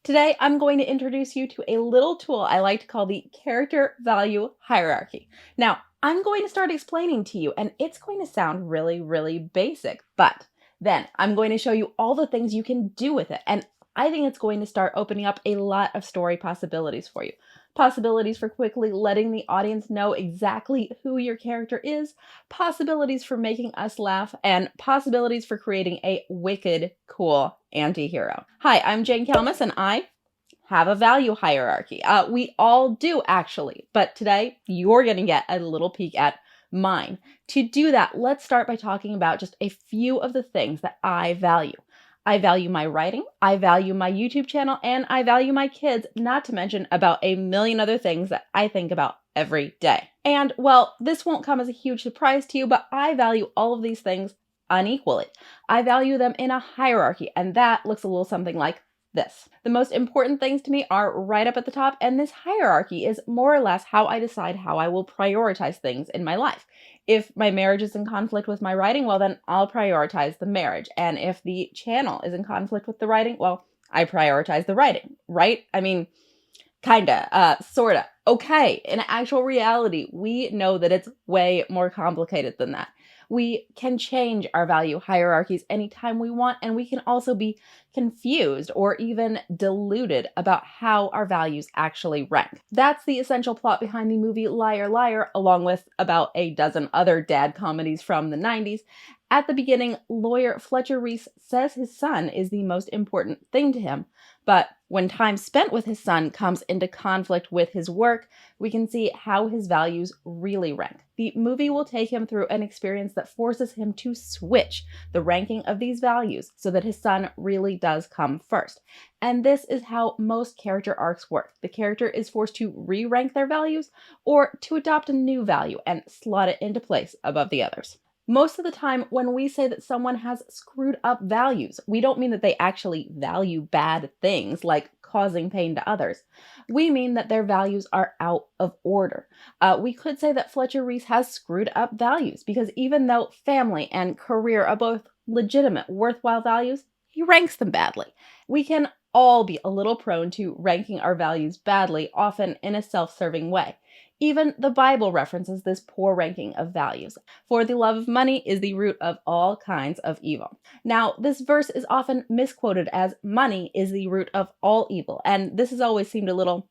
Today, I'm going to introduce you to a little tool I like to call the character value hierarchy. Now, I'm going to start explaining to you, and it's going to sound really basic, but then I'm going to show you all the things you can do with it, and I think it's going to start opening up a lot of story possibilities for you. Possibilities for quickly letting the audience know exactly who your character is, possibilities for making us laugh, and possibilities for creating a wicked cool anti-hero. Hi, I'm Jane Kalmus, and I have a value hierarchy. We all do, actually, but today you're going to get a little peek at mine. To do that, let's start by talking about just a few of the things that I value. I value my writing, I value my YouTube channel, and I value my kids, not to mention about a million other things that I think about every day. And, well, this won't come as a huge surprise to you, but I value all of these things unequally. I value them in a hierarchy, and that looks a little something like this. The most important things to me are right up at the top, and this hierarchy is more or less how I decide how I will prioritize things in my life. If my marriage is in conflict with my writing, well, then I'll prioritize the marriage. And if the channel is in conflict with the writing, well, I prioritize the writing, right? I mean, kinda, sorta. Okay, in actual reality, we know that it's way more complicated than that. We can change our value hierarchies anytime we want, and we can also be confused or even deluded about how our values actually rank. That's the essential plot behind the movie Liar Liar, along with about a dozen other dad comedies from the 90s. At the beginning, lawyer Fletcher Reese says his son is the most important thing to him, but when time spent with his son comes into conflict with his work, we can see how his values really rank. The movie will take him through an experience that forces him to switch the ranking of these values so that his son really does come first. And this is how most character arcs work. The character is forced to re-rank their values or to adopt a new value and slot it into place above the others. Most of the time, when we say that someone has screwed up values, we don't mean that they actually value bad things like causing pain to others. We mean that their values are out of order. We could say that Fletcher Reese has screwed up values because even though family and career are both legitimate, worthwhile values, he ranks them badly. We can all be a little prone to ranking our values badly, often in a self-serving way. Even the Bible references this poor ranking of values. For the love of money is the root of all kinds of evil. Now, this verse is often misquoted as money is the root of all evil, and this has always seemed a little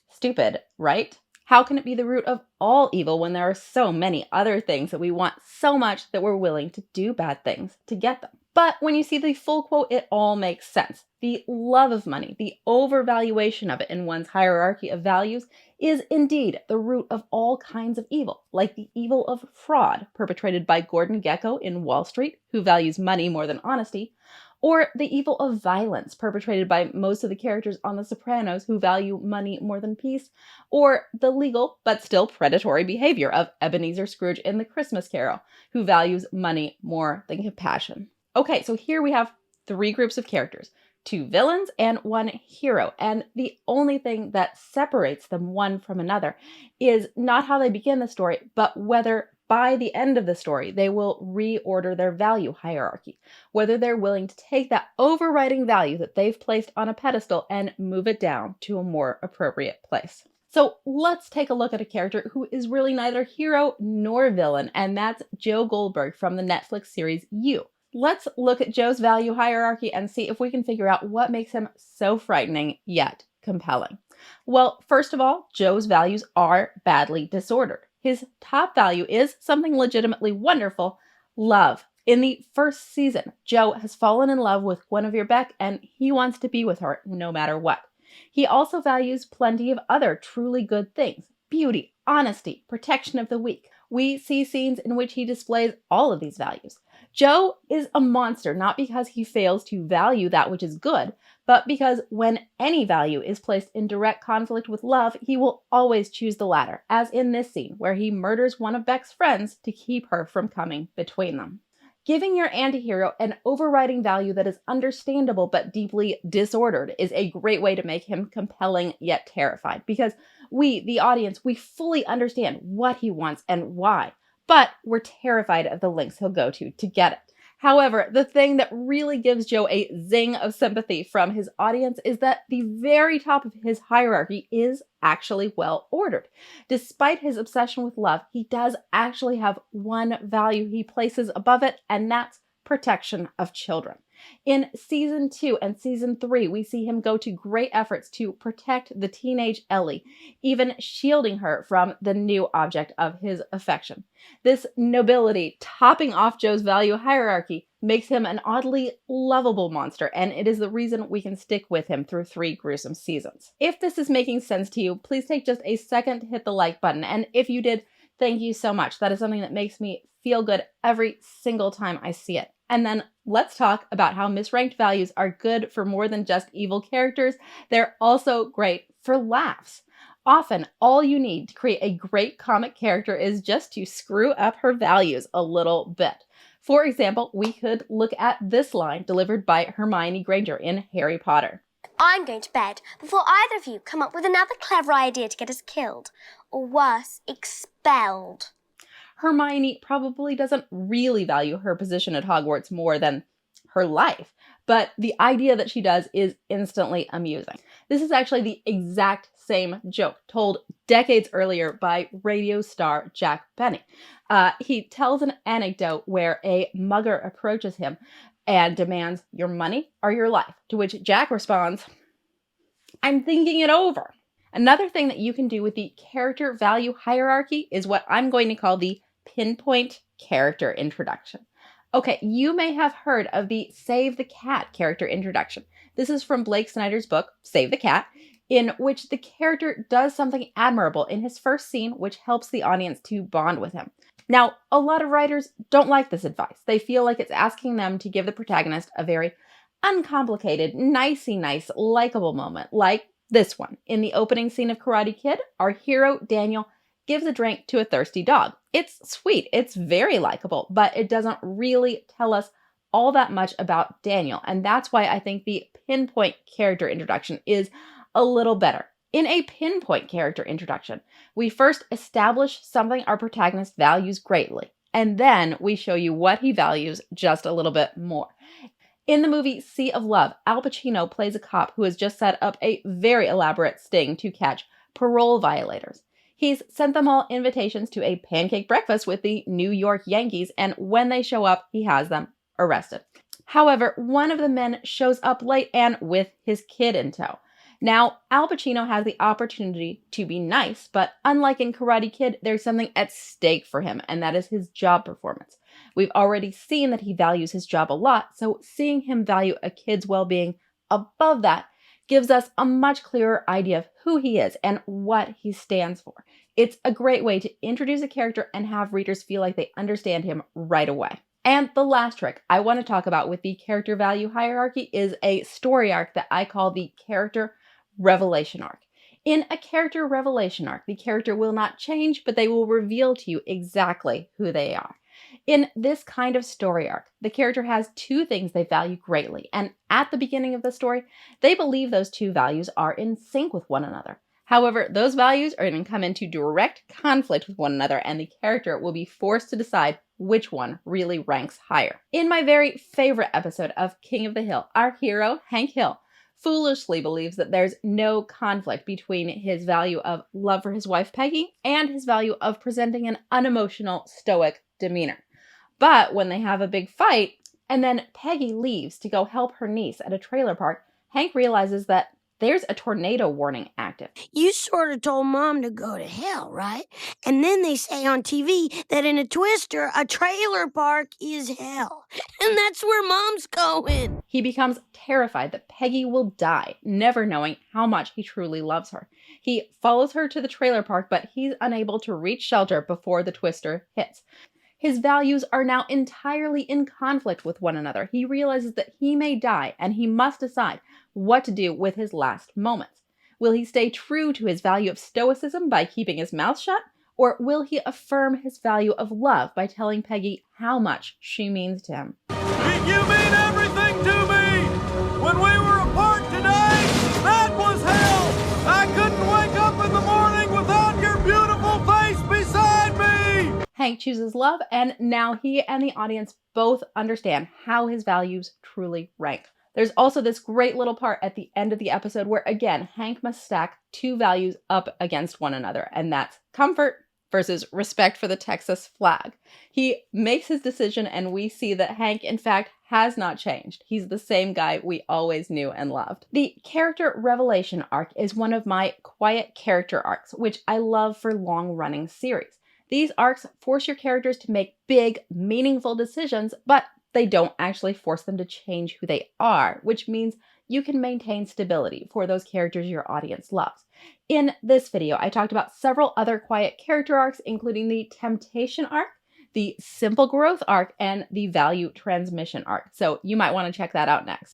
stupid, right? How can it be the root of all evil when there are so many other things that we want so much that we're willing to do bad things to get them? But when you see the full quote, it all makes sense. The love of money, the overvaluation of it in one's hierarchy of values, is indeed the root of all kinds of evil, like the evil of fraud perpetrated by Gordon Gekko in Wall Street, who values money more than honesty, or the evil of violence perpetrated by most of the characters on The Sopranos who value money more than peace, or the legal but still predatory behavior of Ebenezer Scrooge in The Christmas Carol, who values money more than compassion. Okay, so here we have three groups of characters, two villains and one hero, and the only thing that separates them one from another is not how they begin the story, but whether by the end of the story they will reorder their value hierarchy, whether they're willing to take that overriding value that they've placed on a pedestal and move it down to a more appropriate place. So let's take a look at a character who is really neither hero nor villain, and that's Joe Goldberg from the Netflix series You. Let's look at Joe's value hierarchy and see if we can figure out what makes him so frightening yet compelling. Well, first of all, Joe's values are badly disordered. His top value is something legitimately wonderful: love. In the first season, Joe has fallen in love with Guinevere Beck and he wants to be with her no matter what. He also values plenty of other truly good things: beauty, honesty, protection of the weak. We see scenes in which he displays all of these values. Joe is a monster not because he fails to value that which is good, but because when any value is placed in direct conflict with love, he will always choose the latter, as in this scene where he murders one of Beck's friends to keep her from coming between them. Giving your antihero an overriding value that is understandable but deeply disordered is a great way to make him compelling yet terrified, because we, the audience, we fully understand what he wants and why, but we're terrified of the lengths he'll go to get it. However, the thing that really gives Joe a zing of sympathy from his audience is that the very top of his hierarchy is actually well ordered. Despite his obsession with love, he does actually have one value he places above it, and that's protection of children. In season 2 and season 3, we see him go to great efforts to protect the teenage Ellie, even shielding her from the new object of his affection. This nobility, topping off Joe's value hierarchy, makes him an oddly lovable monster, and it is the reason we can stick with him through 3 gruesome seasons. If this is making sense to you, please take just a second to hit the like button, and if you did, thank you so much. That is something that makes me feel good every single time I see it. And then let's talk about how misranked values are good for more than just evil characters. They're also great for laughs. Often, all you need to create a great comic character is just to screw up her values a little bit. For example, we could look at this line delivered by Hermione Granger in Harry Potter. I'm going to bed before either of you come up with another clever idea to get us killed, or worse, expelled. Hermione probably doesn't really value her position at Hogwarts more than her life, but the idea that she does is instantly amusing. This is actually the exact same joke told decades earlier by radio star Jack Benny. He tells an anecdote where a mugger approaches him and demands your money or your life, to which Jack responds, "I'm thinking it over." Another thing that you can do with the character value hierarchy is what I'm going to call the Pinpoint character introduction. Okay, you may have heard of the Save the Cat character introduction. This is from Blake Snyder's book, Save the Cat, in which the character does something admirable in his first scene, which helps the audience to bond with him. Now, a lot of writers don't like this advice. They feel like it's asking them to give the protagonist a very uncomplicated, nicey nice, likable moment, like this one. In the opening scene of Karate Kid, our hero, Daniel, gives a drink to a thirsty dog. It's sweet, it's very likable, but it doesn't really tell us all that much about Daniel, and that's why I think the Pinpoint character introduction is a little better. In a Pinpoint character introduction, we first establish something our protagonist values greatly, and then we show you what he values just a little bit more. In the movie Sea of Love, Al Pacino plays a cop who has just set up a very elaborate sting to catch parole violators. He's sent them all invitations to a pancake breakfast with the New York Yankees, and when they show up, he has them arrested. However, one of the men shows up late and with his kid in tow. Now, Al Pacino has the opportunity to be nice, but unlike in Karate Kid, there's something at stake for him, and that is his job performance. We've already seen that he values his job a lot, so seeing him value a kid's well-being above that gives us a much clearer idea of who he is and what he stands for. It's a great way to introduce a character and have readers feel like they understand him right away. And the last trick I want to talk about with the character value hierarchy is a story arc that I call the character revelation arc. In a character revelation arc, the character will not change, but they will reveal to you exactly who they are. In this kind of story arc, the character has 2 things they value greatly, and at the beginning of the story, they believe those 2 values are in sync with one another. However, those values are going to come into direct conflict with one another, and the character will be forced to decide which one really ranks higher. In my very favorite episode of King of the Hill, our hero, Hank Hill, foolishly believes that there's no conflict between his value of love for his wife Peggy and his value of presenting an unemotional, stoic demeanor. But when they have a big fight, and then Peggy leaves to go help her niece at a trailer park, Hank realizes that there's a tornado warning active. You sort of told Mom to go to hell, right? And then they say on TV that in a twister, a trailer park is hell. And that's where Mom's going. He becomes terrified that Peggy will die, never knowing how much he truly loves her. He follows her to the trailer park, but he's unable to reach shelter before the twister hits. His values are now entirely in conflict with one another. He realizes that he may die, and he must decide what to do with his last moments. Will he stay true to his value of stoicism by keeping his mouth shut, or will he affirm his value of love by telling Peggy how much she means to him? You mean everything to me! When we were apart today, that was hell! I couldn't wake up in the morning without your beautiful face beside me! Hank chooses love, and now he and the audience both understand how his values truly rank. There's also this great little part at the end of the episode where, again, Hank must stack two values up against one another, and that's comfort versus respect for the Texas flag. He makes his decision, and we see that Hank, in fact, has not changed. He's the same guy we always knew and loved. The character revelation arc is one of my quiet character arcs, which I love for long-running series. These arcs force your characters to make big, meaningful decisions, but they don't actually force them to change who they are, which means you can maintain stability for those characters your audience loves. In this video, I talked about several other quiet character arcs, including the temptation arc, the simple growth arc, and the value transmission arc. So you might want to check that out next.